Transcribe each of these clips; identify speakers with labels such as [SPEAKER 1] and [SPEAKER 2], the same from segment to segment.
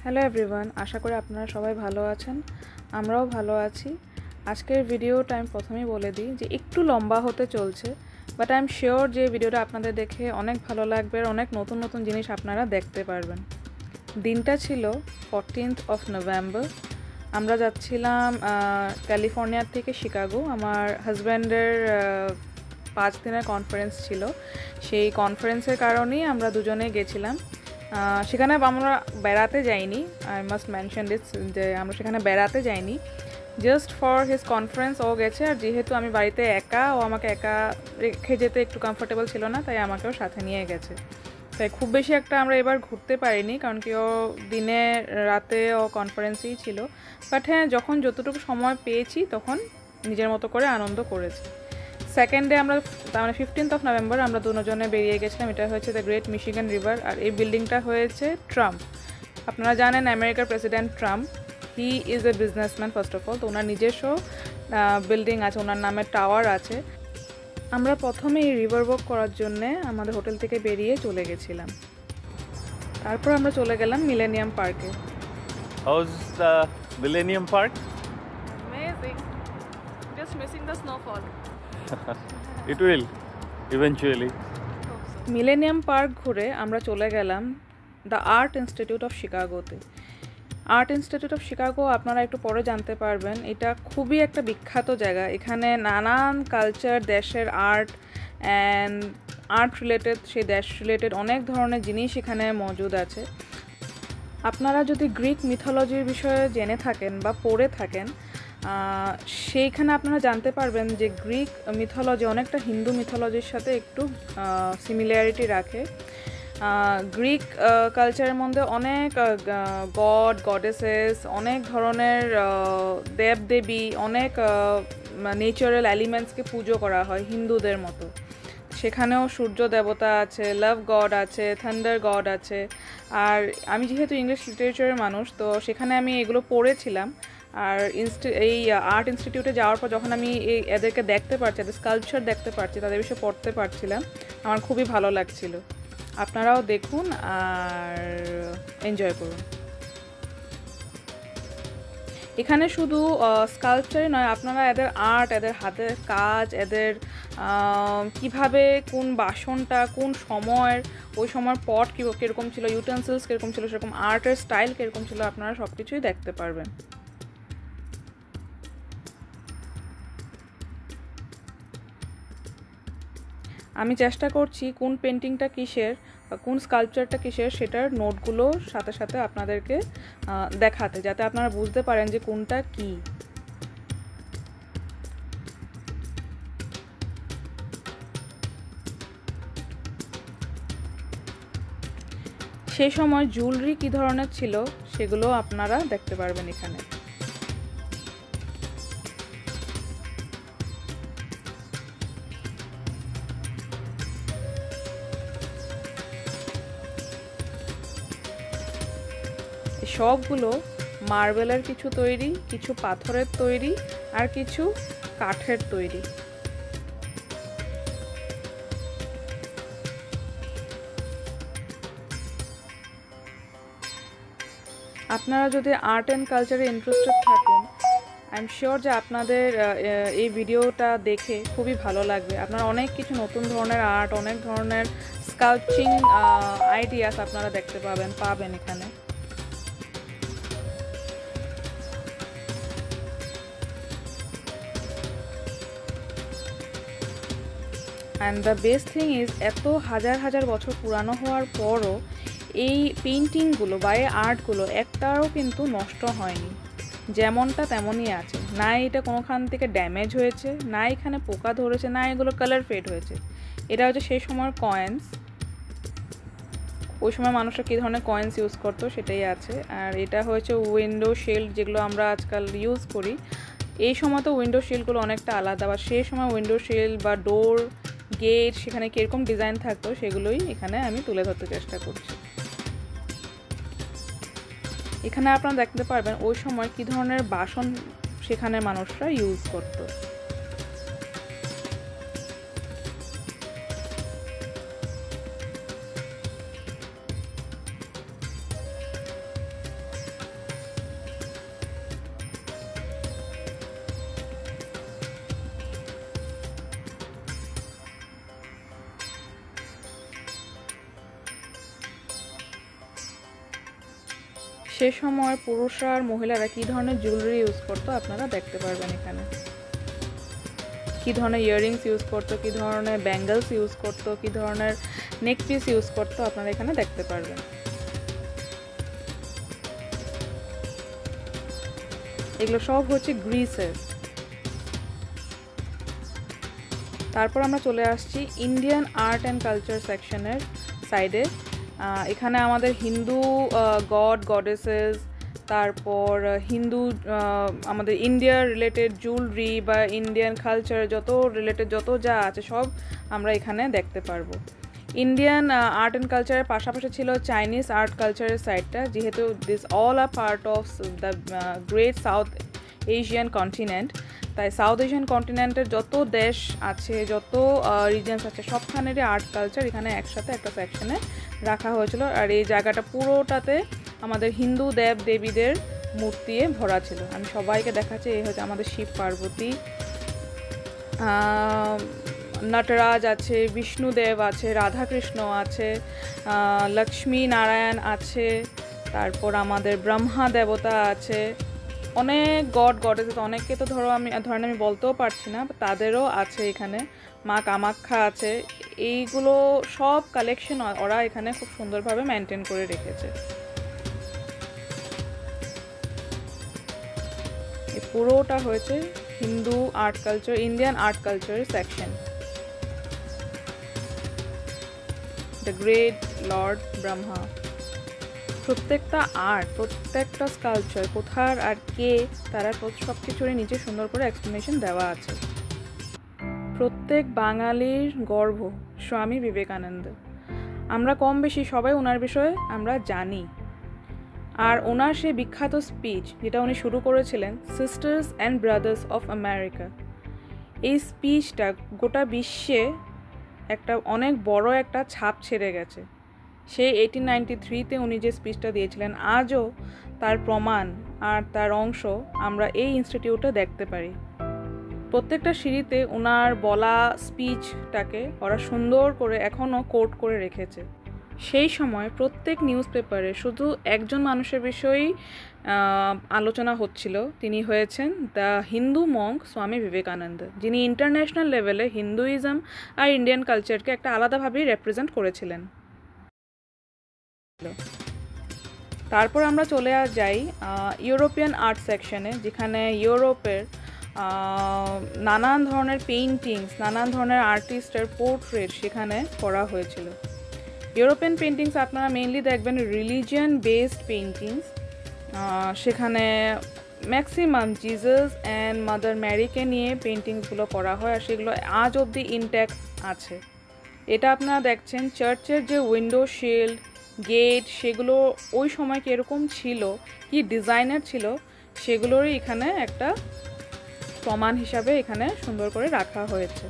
[SPEAKER 1] Hello everyone, আশা করি আপনারা সবাই ভালো আছেন। আমরাও ভালো আছি। আজকের ভিডিওটা আমি প্রথমেই বলে দিই যে একটু লম্বা হতে চলছে, বাট আই এম শিওর যে ভিডিওটা আপনাদের দেখে অনেক ভালো লাগবে, অনেক নতুন নতুন জিনিস আপনারা দেখতে পারবেন। দিনটা ছিল 14th of November। আমরা যাচ্ছিলাম ক্যালিফোর্নিয়ার থেকে শিকাগো। আমার হাজব্যান্ডের 5 দিনের কনফারেন্স ছিল, সেই কনফারেন্সের কারণেই আমরা দুজনে গেছিলাম। সেখানে আমরা বেড়াতে যাইনি, আই মাস্ট মেনশন দিস, যে আমরা সেখানে বেড়াতে যাইনি, জাস্ট ফর হিজ কনফারেন্স ও গেছে। আর যেহেতু আমি বাড়িতে একা, ও আমাকে একা রেখে যেতে একটু কমফোর্টেবল ছিল না, তাই আমাকেও সাথে নিয়ে গেছে। তাই খুব বেশি একটা আমরা এবার ঘুরতে পারিনি, কারণ কি ও দিনে রাতে ও কনফারেন্সেই ছিল। বাট হ্যাঁ, যখন যতটুকু সময় পেয়েছি তখন নিজের মতো করে আনন্দ করেছি। সেকেন্ড ডে আমরা, তার মানে 15th of November, আমরা দুজনে বেরিয়ে গেছিলাম। এটা হচ্ছে দ্য গ্রেট মিশিগান রিভার, আর এই বিল্ডিংটা হয়েছে ট্রাম্প। আপনারা জানেন আমেরিকার president Trump, he is a businessman first of all. তো ওনার নিজস্ব বিল্ডিং আছে, ওনার নামে টাওয়ার আছে। আমরা প্রথমে এই রিভার ওয়াক করার জন্যে আমাদের হোটেল থেকে বেরিয়ে চলে গেছিলাম। তারপর আমরা চলে গেলাম মিলেনিয়াম পার্কে।
[SPEAKER 2] How's the Millennium Park?
[SPEAKER 1] Amazing. Just missing the snowfall.
[SPEAKER 2] It will eventually.
[SPEAKER 1] Millennium Park ঘুরে আমরা চলে গেলাম দ্য আর্ট ইনস্টিটিউট অফ শিকাগোতে। আর্ট ইনস্টিটিউট অফ শিকাগো আপনারা একটু পরে জানতে পারবেন, এটা খুবই একটা বিখ্যাত জায়গা। এখানে নানান কালচার, দেশের আর্ট অ্যান্ড আর্ট রিলেটেড, সেই দেশ রিলেটেড অনেক ধরনের জিনিস এখানে মজুদ আছে। আপনারা যদি গ্রিক মিথোলজির বিষয়ে জেনে থাকেন বা পড়ে থাকেন, সেইখানে আপনারা জানতে পারবেন যে গ্রিক মিথোলজি অনেকটা হিন্দু মিথোলজির সাথে একটু সিমিলারিটি রাখে। গ্রিক কালচারের মধ্যে অনেক গড গডেসেস, অনেক ধরনের দেবদেবী, অনেক নেচারাল এলিমেন্টসকে পুজো করা হয় হিন্দুদের মতো। সেখানেও সূর্য দেবতা আছে, লাভ গড আছে, থান্ডার গড আছে। আর আমি যেহেতু ইংলিশ লিটারেচারের মানুষ, তো সেখানে আমি এগুলো পড়েছিলাম। আর এই আর্ট ইনস্টিটিউটে যাওয়ার পর যখন আমি এদেরকে দেখতে পারছি, এদের স্কাল্পচার দেখতে পারছি, তাদের বিষয়ে পড়তে পারছিলাম, আমার খুবই ভালো লাগছিল। আপনারাও দেখুন আর এনজয় করুন। এখানে শুধু স্কাল্পচারই নয়, আপনারা এদের আর্ট, এদের হাতের কাজ, এদের কিভাবে কোন বাসনটা কোন সময়ের, ওই সময়ের পট কীরকম ছিল, ইউটেন্সিলস কীরকম ছিল, সেরকম আর্টের স্টাইল কীরকম ছিল, আপনারা সব কিছুই দেখতে পারবেন। আমি চেষ্টা করছি কোন পেন্টিংটা কিসের বা কোন স্কাল্পচারটা কিসের সেটার নোটগুলো সাথে সাথে আপনাদেরকে দেখাতে, যাতে আপনারা বুঝতে পারেন যে কোনটা কী। সেই সময় জুয়েলারি কী ধরনের ছিল সেগুলো আপনারা দেখতে পারবেন এখানে। সবগুলো মার্বেলের কিছু তৈরি, কিছু পাথরের তৈরি, আর কিছু কাঠের তৈরি। আপনারা যদি আর্ট অ্যান্ড কালচারে ইন্টারেস্টেড থাকেন, আই এম শিওর যে আপনাদের এই ভিডিওটা দেখে খুবই ভালো লাগবে। আপনারা অনেক কিছু নতুন ধরনের আর্ট, অনেক ধরনের স্কাল্পচিং আইডিয়াস আপনারা দেখতে পাবেন এখানে। And the best thing is, এত হাজার হাজার বছর পুরানো হওয়ার পরও এই পেন্টিংগুলো বা এই আর্টগুলো একটাও কিন্তু নষ্ট হয়নি, যেমনটা তেমনই আছে। না এটা কোনোখান থেকে ড্যামেজ হয়েছে, না এখানে পোকা ধরেছে, না এগুলো কালার ফেড হয়েছে। এটা হচ্ছে সেই সময়ের কয়েন্স, ওই সময় মানুষরা কী ধরনের কয়েন্স ইউজ করতো সেটাই আছে। আর এটা হচ্ছে উইন্ডো শিল্ড, যেগুলো আমরা আজকাল ইউজ করি। এই সময় তো উইন্ডো শিল্ডগুলো অনেকটা আলাদা, বা সেই সময় উইন্ডো শিল্ড বা ডোর, গেট, সেখানে কীরকম ডিজাইন থাকতো সেগুলোই এখানে আমি তুলে ধরতে চেষ্টা করছি। এখানে আপনারা দেখতে পারবেন ওই সময় কী ধরনের বাসন সেখানে মানুষরা ইউজ করতো। সে সময় পুরুষ আর মহিলারা কী ধরনের জুয়েলারি ইউজ করতো আপনারা দেখতে পারবেন এখানে। কী ধরনের ইয়াররিংস ইউজ করতো, কী ধরনের ব্যাঙ্গলস ইউজ করতো, কী ধরনের নেক পিস ইউজ করতো আপনারা এখানে দেখতে পারবেন। এগুলো সব হচ্ছে গ্রিসের। তারপর আমরা চলে আসছি ইন্ডিয়ান আর্ট অ্যান্ড কালচার সেকশনের সাইডে। এখানে আমাদের হিন্দু গড গডেসেস, তারপর হিন্দু আমাদের ইন্ডিয়ার রিলেটেড জুয়েলারি বা ইন্ডিয়ান কালচার যত রিলেটেড যত যা আছে সব আমরা এখানে দেখতে পারবো। ইন্ডিয়ান আর্ট অ্যান্ড কালচারের পাশাপাশি ছিল চাইনিজ আর্ট কালচারের সাইডটা, যেহেতু this all are part of the great South Asian continent. তাই সাউথ এশিয়ান কন্টিনেন্টের যত দেশ আছে, যত রিজনস আছে, সবখানেরই আর্ট কালচার এখানে একসাথে একটা সেকশনে রাখা হয়েছিল। আর এই জায়গাটা পুরোটাতে আমাদের হিন্দু দেব দেবীদের মূর্তি ভরা ছিল। আমি সবাইকে দেখাচ্ছি, এই হচ্ছে আমাদের শিব পার্বতী, নটরাজ আছে, বিষ্ণুদেব আছে, রাধাকৃষ্ণ আছে, লক্ষ্মী নারায়ণ আছে, তারপর আমাদের ব্রহ্মা দেবতা আছে, অনেক গড গডেস, অনেককে তো ধরেন আমি বলতেও পারছি না, তাদেরও আছে এখানে। মা কামাখ্যা আছে। এইগুলো সব কালেকশন ওরা এখানে খুব সুন্দরভাবে মেনটেন করে রেখেছে। এই পুরোটা হয়েছে Hindu art culture, Indian art culture section. The great Lord Brahma. প্রত্যেকটা আর্ট, প্রত্যেকটা স্কাল্পচার কোথার আর কে তারা সব কিছুরই নিচে সুন্দর করে এক্সপ্লেনেশন দেওয়া আছে। প্রত্যেক বাঙালির গর্ব স্বামী বিবেকানন্দ। আমরা কম বেশি সবাই ওনার বিষয়ে আমরা জানি। আর ওনার সেই বিখ্যাত স্পিচ যেটা উনি শুরু করেছিলেন, sisters and brothers of America, এই স্পিচটা গোটা বিশ্বে একটা অনেক বড় একটা ছাপ ছেড়ে গেছে। সেই 1893-তে উনি যে স্পিচটা দিয়েছিলেন, আজও তার প্রমাণ আর তার অংশ আমরা এই ইনস্টিটিউটে দেখতে পারি। প্রত্যেকটা সিঁড়িতে ওনার বলা স্পিচটাকে ওরা সুন্দর করে এখনও কোট করে রেখেছে। সেই সময় প্রত্যেক নিউজ পেপারে শুধু একজন মানুষের বিষয়েই আলোচনা হচ্ছিল। তিনি হয়েছেন দ্য হিন্দু মঙ্ক স্বামী বিবেকানন্দ, যিনি ইন্টারন্যাশনাল লেভেলে হিন্দুইজম আর ইন্ডিয়ান কালচারকে একটা আলাদাভাবেই রিপ্রেজেন্ট করেছিলেন। তারপর আমরা চলে যাই ইউরোপিয়ান আর্ট সেকশনে, যেখানে ইউরোপের নানান ধরনের পেইন্টিংস, নানান ধরনের আর্টিস্টের পোর্ট্রেট সেখানে করা হয়েছিল। ইউরোপিয়ান পেইন্টিংস আপনারা মেইনলি দেখবেন রিলিজিয়ান বেসড পেইন্টিংস। সেখানে ম্যাক্সিমাম জিজাস অ্যান্ড মাদার ম্যারিকে নিয়ে পেইন্টিংসগুলো করা হয়, আর সেগুলো আজ অবধি ইনট্যাক্ট আছে। এটা আপনারা দেখছেন চার্চের যে উইন্ডো শিল্ড, গেট, সেগুলো ওই সময় কীরকম ছিল, কি ডিজাইনার ছিল, সেগুলোরই এখানে একটা প্রমাণ হিসাবে এখানে সুন্দর করে রাখা হয়েছে।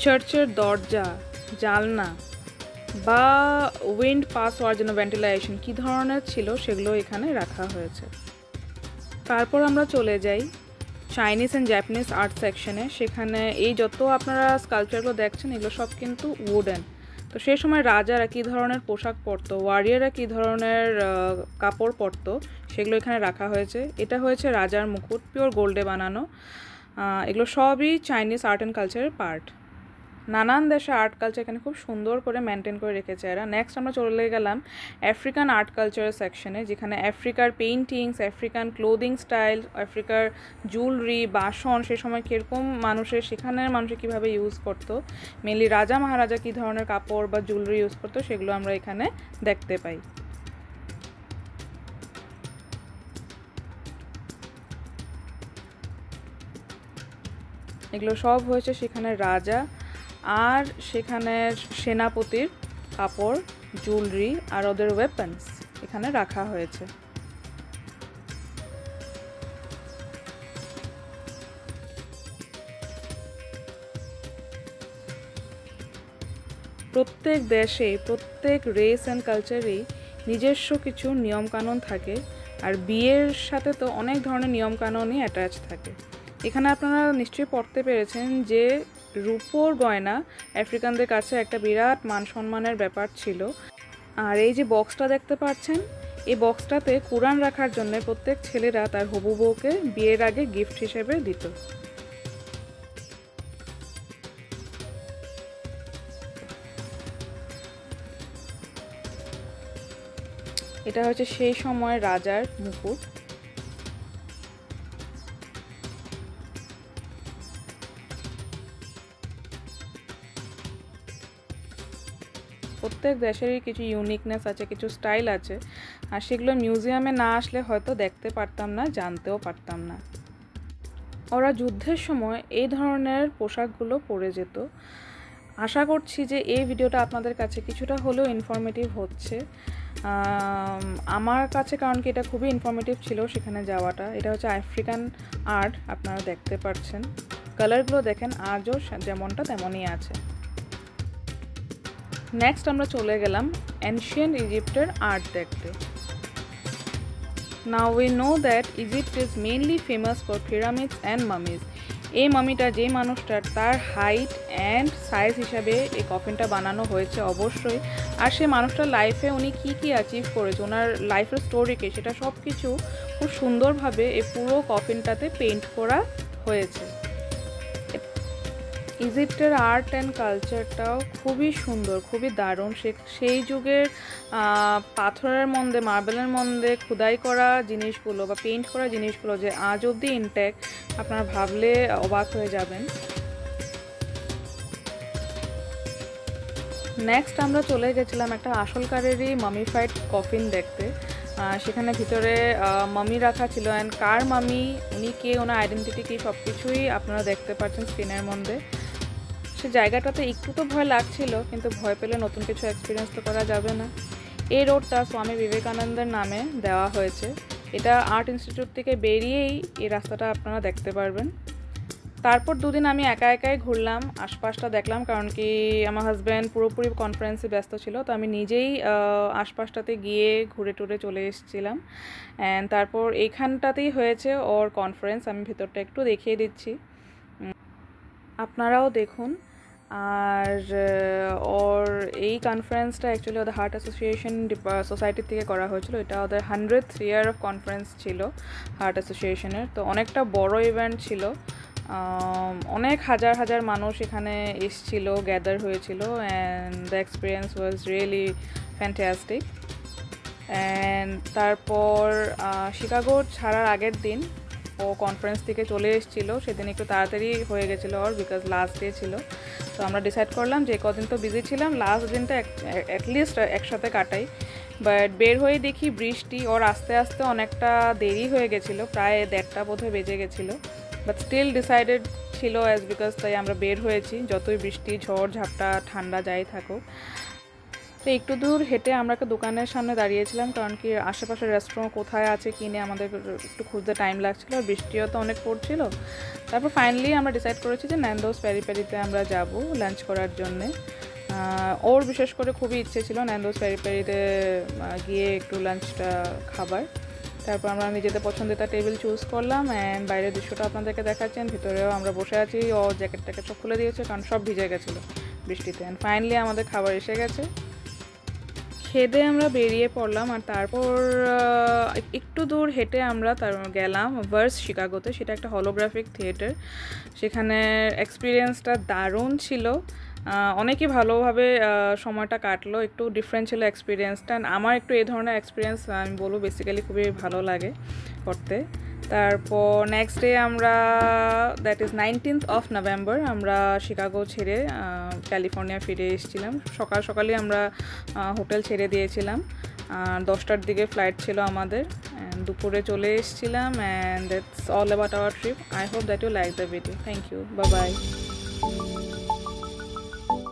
[SPEAKER 1] চার্চের দরজা, জানলা বা উইন্ড পাস হওয়ার জন্য ভেন্টিলেশন কী ধরনের ছিল সেগুলো এখানে রাখা হয়েছে। তারপর আমরা চলে যাই চাইনিজ অ্যান্ড জাপানিজ আর্ট সেকশনে। সেখানে এই যত আপনারা স্কাল্পচারগুলো দেখছেন এগুলো সব কিন্তু উডেন। তো সেই সময় রাজারা কী ধরনের পোশাক পরতো, ওয়ারিয়াররা কী ধরনের কাপড় পরতো, সেগুলো এখানে রাখা হয়েছে। এটা হয়েছে রাজার মুকুট, পিওর গোল্ডে বানানো। এগুলো সবই চাইনিজ আর্ট অ্যান্ড কালচারের পার্ট। নানান দেশে আর্ট কালচার এখানে খুব সুন্দর করে মেনটেন করে রেখেছে এরা। নেক্সট আমরা চলে গেলাম আফ্রিকান আর্ট কালচারের সেকশনে, যেখানে আফ্রিকার পেইন্টিংস, আফ্রিকান ক্লোদিং স্টাইল, আফ্রিকার জুয়েলারি, বাসন সে সময় কীরকম সেখানের মানুষে কীভাবে ইউজ করতো, মেনলি রাজা মহারাজা কী ধরনের কাপড় বা জুয়েলারি ইউজ করতো, সেগুলো আমরা এখানে দেখতে পাই। এগুলো সব হয়েছে সেখানে রাজা আর সেখানে সেনাপতির কাপড়, জুয়েলারি আর ওদের ওয়েপন্স এখানে রাখা হয়েছে। প্রত্যেক দেশে, প্রত্যেক রেস অ্যান্ড কালচারেই নিজস্ব কিছু নিয়মকানুন থাকে, আর বিয়ের সাথে তো অনেক ধরনের নিয়মকানুনই অ্যাটাচ থাকে। এখানে আপনারা নিশ্চয়ই পড়তে পেরেছেন যে রূপোর গয়না আফ্রিকানদের কাছে একটা বিরাট মান সম্মানের ব্যাপার ছিল। আর এই যে বক্সটা দেখতে পাচ্ছেন, এই বক্সটাতে কুরআন রাখার জন্য প্রত্যেক ছেলেরা তার হবু বউকে বিয়ের আগে গিফট হিসেবে দিত। এটা হচ্ছে সেই সময় রাজার মুকুট। প্রত্যেক দেশেরই কিছু ইউনিকনেস আছে, কিছু স্টাইল আছে, আর সেগুলো মিউজিয়ামে না আসলে হয়তো দেখতে পারতাম না, জানতেও পারতাম না। ওরা যুদ্ধের সময় এই ধরনের পোশাকগুলো পরে যেত। আশা করছি যে এই ভিডিওটা আপনাদের কাছে কিছুটা হলেও ইনফরমেটিভ হচ্ছে আমার কাছে, কারণ কি এটা খুবই ইনফরমেটিভ ছিল সেখানে যাওয়াটা। এটা হচ্ছে আফ্রিকান আর্ট, আপনারা দেখতে পাচ্ছেন। কালারগুলো দেখেন আজও যেমনটা তেমনই আছে। নেক্সট আমরা চলে গেলাম এনশিয়েন্ট ইজিপ্টের আর্ট দেখতে। Now we know that Egypt is mainly famous for pyramids and mummies. এই মামিটা যে মানুষটার তার হাইট অ্যান্ড সাইজ হিসাবে এই কফিনটা বানানো হয়েছে অবশ্যই। আর সেই মানুষটার লাইফে উনি কী অ্যাচিভ করেছে, ওনার লাইফের স্টোরিকে, সেটা সব কিছু খুব সুন্দরভাবে এই পুরো কফিনটাতে পেইন্ট করা হয়েছে। ইজিপ্টের আর্ট অ্যান্ড কালচারটাও খুবই সুন্দর, খুবই দারুণ। সেই যুগের পাথরের মধ্যে, মার্বেলের মধ্যে খোদাই করা জিনিসগুলো বা পেইন্ট করা জিনিসগুলো যে আজ অবধি ইনট্যাক্ট, আপনারা ভাবলে অবাক হয়ে যাবেন। নেক্সট আমরা চলে গেছিলাম একটা আসলকারেরই মামিফাইড কফিন দেখতে। সেখানে ভিতরে মামি রাখা ছিল, অ্যান্ড কার মামি, উনি কে, ওনার আইডেন্টিটি কী, সব কিছুই আপনারা দেখতে পাচ্ছেন স্ক্রিনের মধ্যে। সে জায়গাটাতে একটু তো ভয় লাগছিল, কিন্তু ভয় পেলে নতুন কিছু এক্সপিরিয়েন্স তো করা যাবে না। এই রোডটা স্বামী বিবেকানন্দের নামে দেওয়া হয়েছে। এটা আর্ট ইনস্টিটিউট থেকে বেরিয়েই এই রাস্তাটা আপনারা দেখতে পারবেন। তারপর দুদিন আমি একাই ঘুরলাম, আশপাশটা দেখলাম, কারণ কি আমার হাজব্যান্ড পুরোপুরি কনফারেন্সে ব্যস্ত ছিল, তো আমি নিজেই আশপাশটাতে গিয়ে ঘুরে টুরে চলে এসেছিলাম। অ্যান্ড তারপর এইখানটাতেই হয়েছে ওর কনফারেন্স, আমি ভিতরটা একটু দেখিয়ে দিচ্ছি, আপনারাও দেখুন। আর ওর এই কনফারেন্সটা অ্যাকচুয়ালি ওদের হার্ট অ্যাসোসিয়েশন সোসাইটির থেকে করা হয়েছিল। এটা ওদের 100th ইয়ার অফ কনফারেন্স ছিল হার্ট অ্যাসোসিয়েশনের, তো অনেকটা বড় ইভেন্ট ছিল। অনেক হাজার মানুষ এখানে এসেছিল, গ্যাদার হয়েছিল, and the experience was really fantastic. And তারপর শিকাগো ছাড়ার আগের দিন ও কনফারেন্স থেকে চলে এসেছিলো, সেদিন একটু তাড়াতাড়ি হয়ে গেছিলো ওর, বিকজ লাস্ট ডে ছিল। তো আমরা ডিসাইড করলাম যে কদিন তো বিজি ছিলাম, লাস্ট দিনটা অ্যাটলিস্ট একসাথে কাটাই। বাট বের হয়ে দেখি বৃষ্টি, ওর আস্তে আস্তে অনেকটা দেরি হয়ে গেছিলো, প্রায় 1:30 বোধহয় বেজে গেছিলো। বাট স্টিল ডিসাইডেড ছিল অ্যাজ বিকজ, তাই আমরা বের হয়েছি, যতই বৃষ্টি, ঝড় ঝাপটা, ঠান্ডা যাই থাকুক। তো একটু দূর হেঁটে আমরা একটা দোকানের সামনে দাঁড়িয়েছিলাম, কারণ কি আশেপাশে রেস্টুরেন্ট কোথায় আছে কিনে আমাদের একটু খুঁজতে টাইম লাগছিলো, আর বৃষ্টিও তো অনেক পড়ছিল। তারপর ফাইনালি আমরা ডিসাইড করেছি যে ন্যান্দোস পেরি পেরিতে আমরা যাব লাঞ্চ করার জন্যে। ওর বিশেষ করে খুবই ইচ্ছে ছিল ন্যান্দোস পেরি পেরিতে গিয়ে একটু লাঞ্চটা খাবার। তারপর আমরা নিজেদের পছন্দের টেবিল চুজ করলাম, অ্যান্ড বাইরের দৃশ্যটা আপনাদেরকে দেখাচ্ছেন। ভিতরেও আমরা বসে আছি, ও জ্যাকেট ট্যাকেট সব খুলে দিয়েছে, কারণ সব ভিজে গেছিলো বৃষ্টিতে। অ্যান্ড ফাইনালি আমাদের খাবার এসে গেছে, খেদে আমরা বেরিয়ে পড়লাম। আর তারপর একটু দূর হেঁটে আমরা গেলাম ভার্স শিকাগোতে। সেটা একটা হলোগ্রাফিক থিয়েটার, সেখানে এক্সপিরিয়েন্সটা দারুণ ছিল, অনেকই ভালোভাবে সময়টা কাটলো, একটু ডিফারেন্ট ছিল এক্সপিরিয়েন্সটা। আমার একটু এই ধরনের এক্সপিরিয়েন্স আমি বলবো বেসিক্যালি খুবই ভালো লাগে করতে। তারপর নেক্সট ডে আমরা, that is 19th of November, আমরা শিকাগো ছেড়ে ক্যালিফোর্নিয়া ফিরে এসেছিলাম। সকালে আমরা হোটেল ছেড়ে দিয়েছিলাম, 10টার দিকে ফ্লাইট ছিল আমাদের, দুপুরে চলে এসেছিলাম। And that's all about our trip. I hope that you like the video. Thank you, bye by.